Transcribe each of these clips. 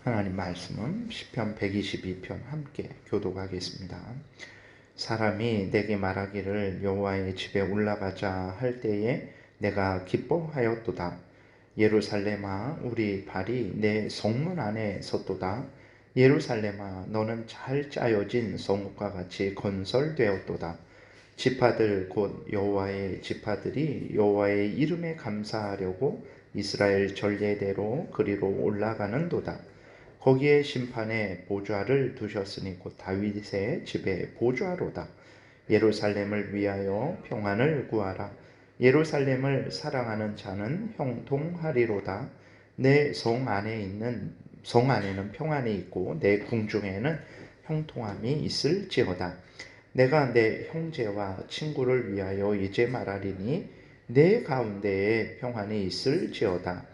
하나님 말씀은 시편 122편 함께 교독하겠습니다. 사람이 내게 말하기를 여호와의 집에 올라가자 할 때에 내가 기뻐하였도다. 예루살렘아 우리 발이 내 성문 안에 섰도다. 예루살렘아 너는 잘 짜여진 성읍과 같이 건설되었도다. 지파들 곧 여호와의 지파들이 여호와의 이름에 감사하려고 이스라엘 전례대로 그리로 올라가는도다. 거기에 심판의 보좌를 두셨으니 곧 다윗의 집의 보좌로다. 예루살렘을 위하여 평안을 구하라. 예루살렘을 사랑하는 자는 형통하리로다. 내 성 안에는 평안이 있고 내 궁중에는 형통함이 있을지어다. 내가 내 형제와 친구를 위하여 이제 말하리니 내 가운데에 평안이 있을지어다.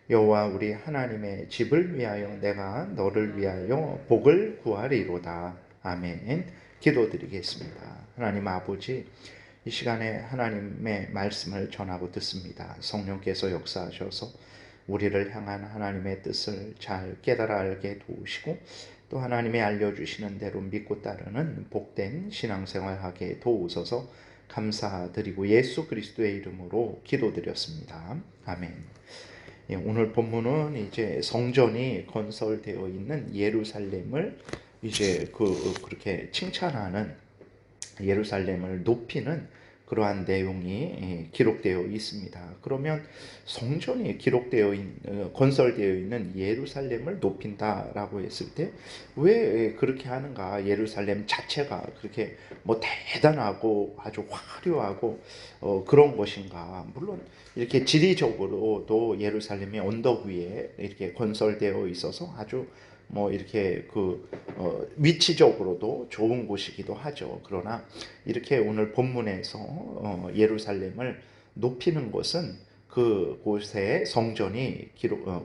여호와 우리 하나님의 집을 위하여 내가 너를 위하여 복을 구하리로다. 아멘. 기도드리겠습니다. 하나님 아버지, 이 시간에 하나님의 말씀을 전하고 듣습니다. 성령께서 역사하셔서 우리를 향한 하나님의 뜻을 잘 깨달아 알게 도우시고 또 하나님의 알려주시는 대로 믿고 따르는 복된 신앙생활하게 도우소서 감사드리고 예수 그리스도의 이름으로 기도드렸습니다. 아멘. 오늘 본문은 이제 성전이 건설되어 있는 예루살렘을 이제 그렇게 칭찬하는, 예루살렘을 높이는 그러한 내용이 기록되어 있습니다. 그러면 성전이 건설되어 있는 예루살렘을 높인다라고 했을 때 왜 그렇게 하는가? 예루살렘 자체가 그렇게 뭐 대단하고 아주 화려하고 그런 것인가? 물론 이렇게 지리적으로도 예루살렘이 언덕 위에 이렇게 건설되어 있어서 아주 뭐 이렇게 위치적으로도 좋은 곳이기도 하죠. 그러나 이렇게 오늘 본문에서 예루살렘을 높이는 것은 그곳에 성전이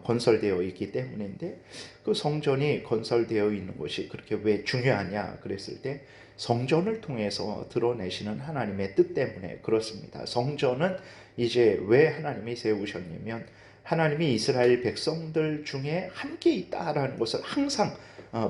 건설되어 있기 때문인데, 그 성전이 건설되어 있는 것이 그렇게 왜 중요하냐 그랬을 때 성전을 통해서 드러내시는 하나님의 뜻 때문에 그렇습니다. 성전은 이제 왜 하나님이 세우셨냐면 하나님이 이스라엘 백성들 중에 함께 있다라는 것을 항상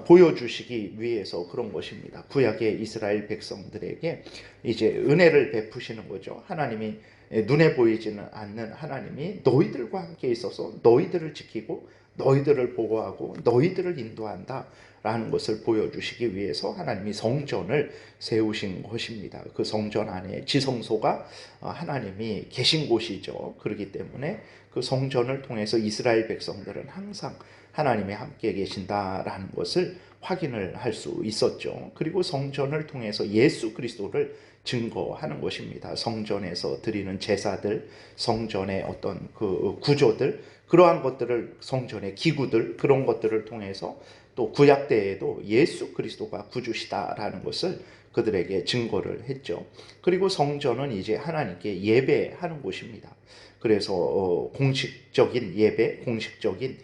보여주시기 위해서 그런 것입니다. 구약의 이스라엘 백성들에게 이제 은혜를 베푸시는 거죠. 하나님이 눈에 보이지는 않는 하나님이 너희들과 함께 있어서 너희들을 지키고 너희들을 보호하고 너희들을 인도한다 라는 것을 보여주시기 위해서 하나님이 성전을 세우신 것입니다. 그 성전 안에 지성소가 하나님이 계신 곳이죠. 그렇기 때문에 그 성전을 통해서 이스라엘 백성들은 항상 하나님이 함께 계신다라는 것을 확인을 할 수 있었죠. 그리고 성전을 통해서 예수 그리스도를 증거하는 것입니다. 성전에서 드리는 제사들, 성전의 어떤 그 구조들, 그러한 것들을, 성전의 기구들, 그런 것들을 통해서 또 구약 때에도 예수 그리스도가 구주시다라는 것을 그들에게 증거를 했죠. 그리고 성전은 이제 하나님께 예배하는 곳입니다. 그래서 공식적인 예배, 공식적인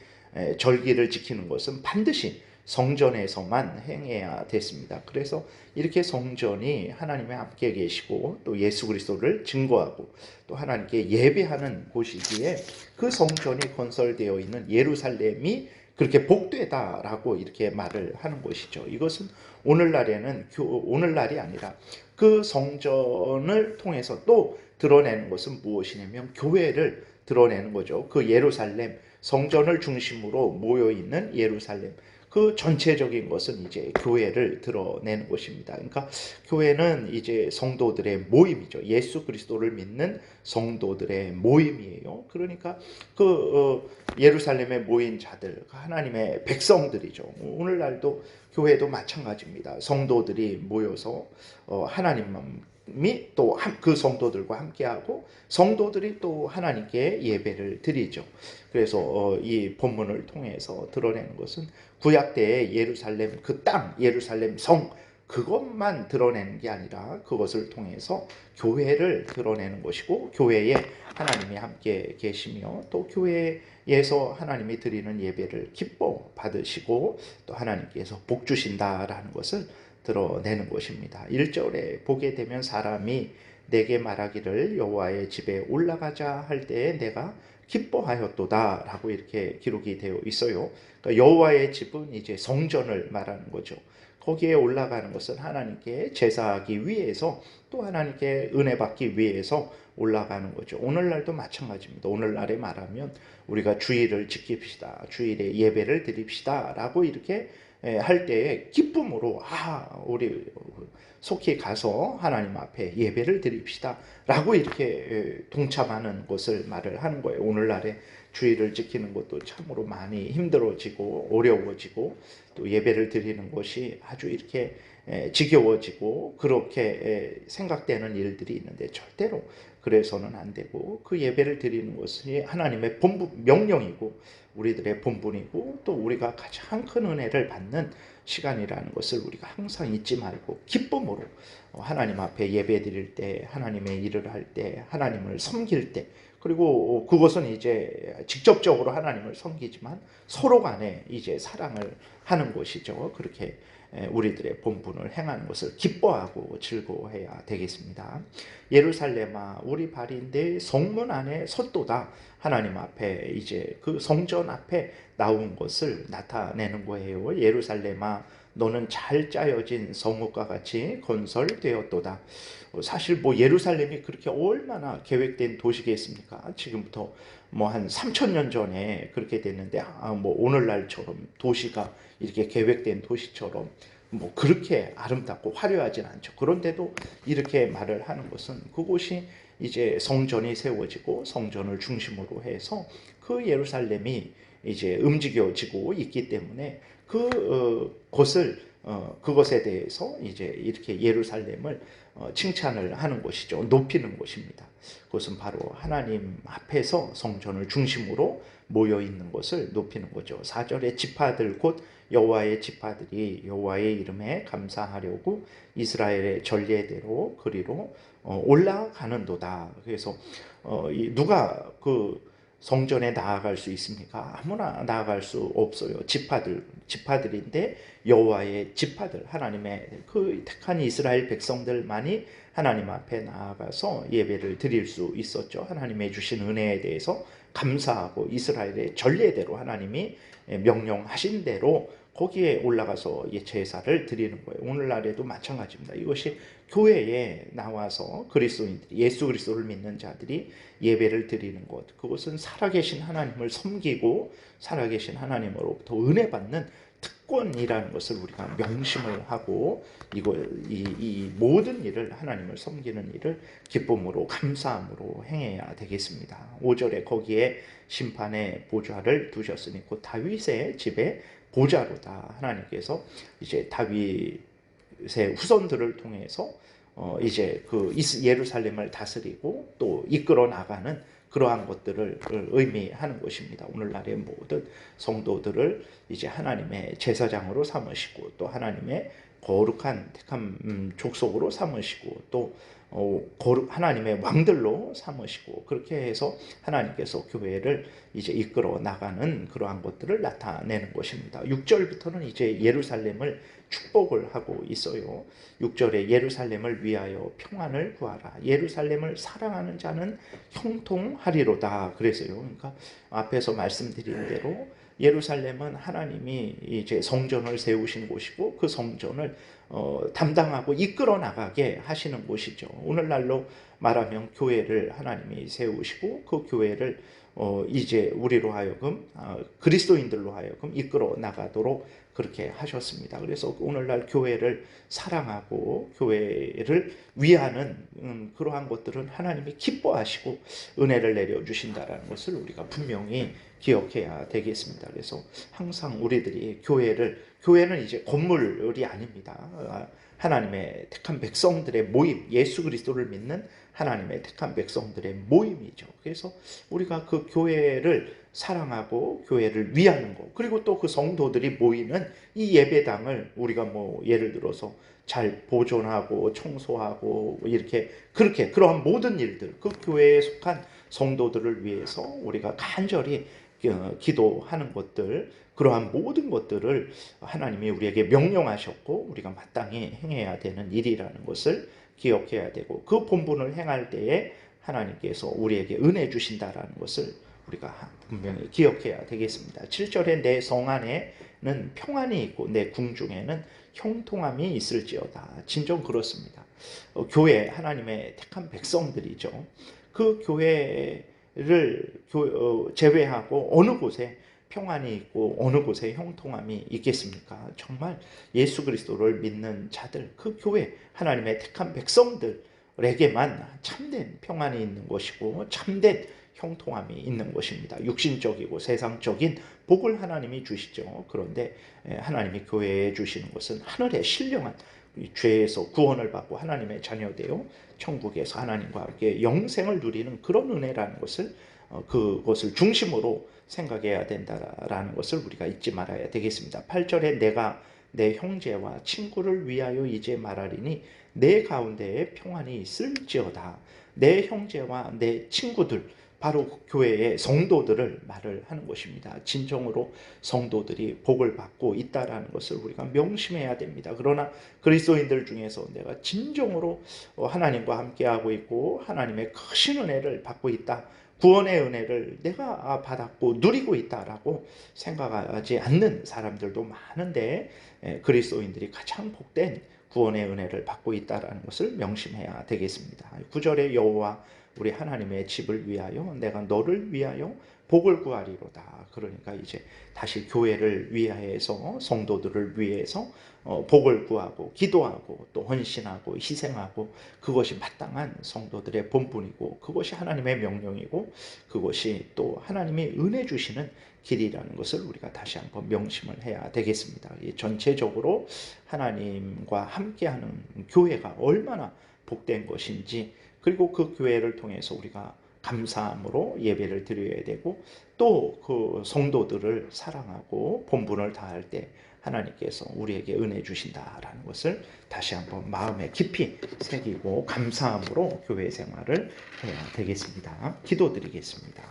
절기를 지키는 것은 반드시 성전에서만 행해야 됐습니다. 그래서 이렇게 성전이 하나님의 함께 계시고 또 예수 그리스도를 증거하고 또 하나님께 예배하는 곳이기에 그 성전이 건설되어 있는 예루살렘이 그렇게 복되다라고 이렇게 말을 하는 것이죠. 이것은 오늘날이 아니라 그 성전을 통해서 또 드러내는 것은 무엇이냐면 교회를 드러내는 거죠. 그 예루살렘, 성전을 중심으로 모여있는 예루살렘, 그 전체적인 것은 이제 교회를 드러내는 것입니다. 그러니까 교회는 이제 성도들의 모임이죠. 예수 그리스도를 믿는 성도들의 모임이에요. 그러니까 예루살렘에 모인 자들, 하나님의 백성들이죠. 오늘날도 교회도 마찬가지입니다. 성도들이 모여서 하나님이 또 그 성도들과 함께하고 성도들이 또 하나님께 예배를 드리죠. 그래서 이 본문을 통해서 드러내는 것은 구약 때의 예루살렘 그 땅, 예루살렘 성, 그것만 드러내는 게 아니라 그것을 통해서 교회를 드러내는 것이고, 교회에 하나님이 함께 계시며 또 교회에서 하나님이 드리는 예배를 기뻐 받으시고 또 하나님께서 복 주신다라는 것을 드러내는 것입니다. 1절에 보게 되면 사람이 내게 말하기를 여호와의 집에 올라가자 할 때에 내가 기뻐하였도다라고 이렇게 기록이 되어 있어요. 그러니까 여호와의 집은 이제 성전을 말하는 거죠. 거기에 올라가는 것은 하나님께 제사하기 위해서, 또 하나님께 은혜 받기 위해서 올라가는 거죠. 오늘날도 마찬가지입니다. 오늘날에 말하면 우리가 주일을 지킵시다, 주일에 예배를 드립시다 라고 이렇게 할 때에 기쁨으로 우리 속히 가서 하나님 앞에 예배를 드립시다 라고 이렇게 동참하는 것을 말을 하는 거예요. 오늘날에 주일을 지키는 것도 참으로 많이 힘들어지고 어려워지고, 또 예배를 드리는 것이 아주 이렇게 지겨워지고 그렇게 생각되는 일들이 있는데, 절대로 그래서는 안 되고, 그 예배를 드리는 것이 하나님의 본분, 명령이고 우리들의 본분이고, 또 우리가 가장 큰 은혜를 받는 시간이라는 것을 우리가 항상 잊지 말고 기쁨으로 하나님 앞에 예배 드릴 때, 하나님의 일을 할 때, 하나님을 섬길 때, 그리고 그것은 이제 직접적으로 하나님을 섬기지만 서로 간에 이제 사랑을 하는 것이죠. 그렇게 우리들의 본분을 행하는 것을 기뻐하고 즐거워해야 되겠습니다. 예루살렘아, 우리 발이 내 성문 안에 섰도다. 하나님 앞에 이제 그 성전 앞에 나온 것을 나타내는 거예요. 예루살렘아, 너는 잘 짜여진 성읍과 같이 건설되었도다. 사실 예루살렘이 그렇게 얼마나 계획된 도시겠습니까? 지금부터 한 3,000년 전에 그렇게 됐는데, 오늘날처럼 도시가 이렇게 계획된 도시처럼 그렇게 아름답고 화려하진 않죠. 그런데도 이렇게 말을 하는 것은 그곳이 이제 성전이 세워지고 성전을 중심으로 해서 그 예루살렘이 이제 움직여지고 있기 때문에 그것에 대해서 이제 이렇게 예루살렘을 칭찬을 하는 것이죠. 높이는 것입니다. 그것은 바로 하나님 앞에서 성전을 중심으로 모여 있는 것을 높이는 거죠. 4절에 지파들 곧 여호와의 지파들이 여호와의 이름에 감사하려고 이스라엘의 전례대로 그리로 올라가는도다. 그래서 누가 그 성전에 나아갈 수 있습니까? 아무나 나아갈 수 없어요. 지파들인데 여호와의 지파들, 하나님의 그 택한 이스라엘 백성들만이 하나님 앞에 나아가서 예배를 드릴 수 있었죠. 하나님의 주신 은혜에 대해서 감사하고 이스라엘의 전례대로 하나님이 명령하신 대로 거기에 올라가서 제사를 드리는 거예요. 오늘날에도 마찬가지입니다. 이것이 교회에 나와서 그리스도인들이, 예수 그리스도를 믿는 자들이 예배를 드리는 것, 그것은 살아계신 하나님을 섬기고 살아계신 하나님으로부터 은혜 받는 특권이라는 것을 우리가 명심을 하고, 이 모든 일을, 하나님을 섬기는 일을 기쁨으로 감사함으로 행해야 되겠습니다. 5절에 거기에 심판의 보좌를 두셨으니 곧 다윗의 집에 보좌로다. 하나님께서 이제 다윗의 후손들을 통해서 이제 그 예루살렘을 다스리고 또 이끌어 나가는 그러한 것들을 의미하는 것입니다. 오늘날의 모든 성도들을 이제 하나님의 제사장으로 삼으시고, 또 하나님의 거룩한 택한 족속으로 삼으시고, 또 하나님의 왕들로 삼으시고, 그렇게 해서 하나님께서 교회를 이제 이끌어 나가는 그러한 것들을 나타내는 것입니다. 6절부터는 이제 예루살렘을 축복을 하고 있어요. 6절에 예루살렘을 위하여 평안을 구하라. 예루살렘을 사랑하는 자는 형통하리로다. 그래서요. 그러니까 앞에서 말씀드린 대로 예루살렘은 하나님이 이제 성전을 세우신 곳이고, 그 성전을 담당하고 이끌어 나가게 하시는 곳이죠. 오늘날로 말하면 교회를 하나님이 세우시고, 그 교회를 이제 우리로 하여금 그리스도인들로 하여금 이끌어 나가도록 그렇게 하셨습니다. 그래서 오늘날 교회를 사랑하고 교회를 위하는 그러한 것들은 하나님이 기뻐하시고 은혜를 내려주신다는 것을 우리가 분명히 기억해야 되겠습니다. 그래서 항상 우리들이 교회는 이제 건물이 아닙니다. 하나님의 택한 백성들의 모임, 예수 그리스도를 믿는 하나님의 택한 백성들의 모임이죠. 그래서 우리가 그 교회를 사랑하고 교회를 위하는 것, 그리고 또 그 성도들이 모이는 이 예배당을 우리가 예를 들어서 잘 보존하고 청소하고 이렇게 그렇게 그러한 모든 일들, 그 교회에 속한 성도들을 위해서 우리가 간절히 기도하는 것들, 그러한 모든 것들을 하나님이 우리에게 명령하셨고 우리가 마땅히 행해야 되는 일이라는 것을 기억해야 되고, 그 본분을 행할 때에 하나님께서 우리에게 은혜 주신다라는 것을 우리가 분명히 기억해야 되겠습니다. 7절에 내 성 안에는 평안이 있고 내 궁중에는 형통함이 있을지어다. 진정 그렇습니다. 교회, 하나님의 택한 백성들이죠. 그 교회를 제외하고 어느 곳에 평안이 있고 어느 곳에 형통함이 있겠습니까? 정말 예수 그리스도를 믿는 자들, 그 교회, 하나님의 택한 백성들에게만 참된 평안이 있는 것이고 참된 형통함이 있는 것입니다. 육신적이고 세상적인 복을 하나님이 주시죠. 그런데 하나님이 교회에 주시는 것은 하늘의 신령한 죄에서 구원을 받고 하나님의 자녀되어 천국에서 하나님과 함께 영생을 누리는 그런 은혜라는 것을 그것을 중심으로 생각해야 된다라는 것을 우리가 잊지 말아야 되겠습니다. 8절에 내가 내 형제와 친구를 위하여 이제 말하리니 내 가운데에 평안이 있을지어다. 내 형제와 내 친구들, 바로 교회의 성도들을 말을 하는 것입니다. 진정으로 성도들이 복을 받고 있다라는 것을 우리가 명심해야 됩니다. 그러나 그리스도인들 중에서 내가 진정으로 하나님과 함께하고 있고 하나님의 크신 은혜를 받고 있다, 구원의 은혜를 내가 받았고 누리고 있다라고 생각하지 않는 사람들도 많은데, 그리스도인들이 가장 복된 구원의 은혜를 받고 있다라는 것을 명심해야 되겠습니다. 9절에 여호와 우리 하나님의 집을 위하여 내가 너를 위하여 복을 구하리로다. 그러니까 이제 다시 교회를 위하여서, 성도들을 위해서 복을 구하고 기도하고 또 헌신하고 희생하고, 그것이 마땅한 성도들의 본분이고 그것이 하나님의 명령이고 그것이 또 하나님이 은혜 주시는 길이라는 것을 우리가 다시 한번 명심을 해야 되겠습니다. 전체적으로 하나님과 함께하는 교회가 얼마나 복된 것인지, 그리고 그 교회를 통해서 우리가 감사함으로 예배를 드려야 되고 또 그 성도들을 사랑하고 본분을 다할 때 하나님께서 우리에게 은혜 주신다라는 것을 다시 한번 마음에 깊이 새기고 감사함으로 교회 생활을 해야 되겠습니다. 기도드리겠습니다.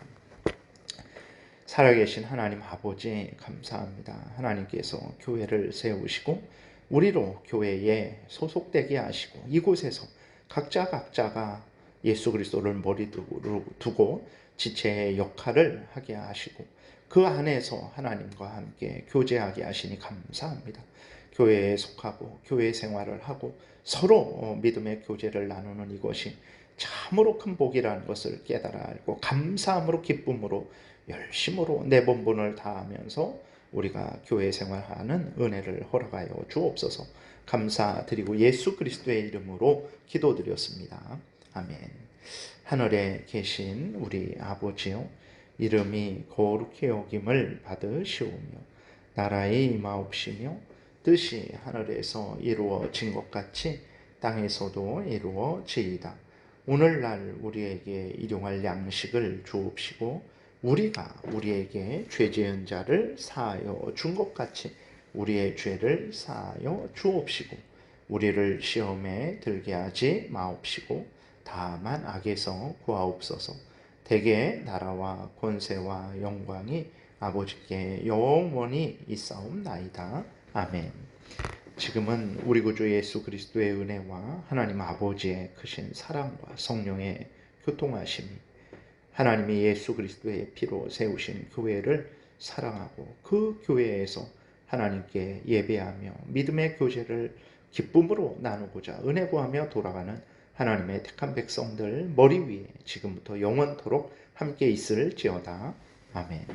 살아계신 하나님 아버지, 감사합니다. 하나님께서 교회를 세우시고 우리로 교회에 소속되게 하시고 이곳에서 각자가 예수 그리스도를 머리두고 두고 지체의 역할을 하게 하시고 그 안에서 하나님과 함께 교제하게 하시니 감사합니다. 교회에 속하고 교회 생활을 하고 서로 믿음의 교제를 나누는 이것이 참으로 큰 복이라는 것을 깨달아 알고 감사함으로 기쁨으로 열심으로 내 본분을 다하면서 우리가 교회 생활하는 은혜를 허락하여 주옵소서. 감사드리고 예수 그리스도의 이름으로 기도드렸습니다. 아멘. 하늘에 계신 우리 아버지요, 이름이 거룩히 여김을 받으시오며 나라의 임하옵시며 뜻이 하늘에서 이루어진 것 같이 땅에서도 이루어지이다. 오늘날 우리에게 일용할 양식을 주옵시고 우리가 우리에게 죄 지은 자를 사하여 준 것 같이 우리의 죄를 사하여 주옵시고 우리를 시험에 들게 하지 마옵시고 다만 악에서 구하옵소서. 대개 나라와 권세와 영광이 아버지께 영원히 있사옵나이다. 아멘. 지금은 우리 구주 예수 그리스도의 은혜와 하나님 아버지의 크신 사랑과 성령의 교통하심이, 하나님이 예수 그리스도의 피로 세우신 교회를 사랑하고 그 교회에서 하나님께 예배하며 믿음의 교제를 기쁨으로 나누고자 은혜 구하며 돌아가는 하나님의 택한 백성들 머리 위에 지금부터 영원토록 함께 있을지어다. 아멘.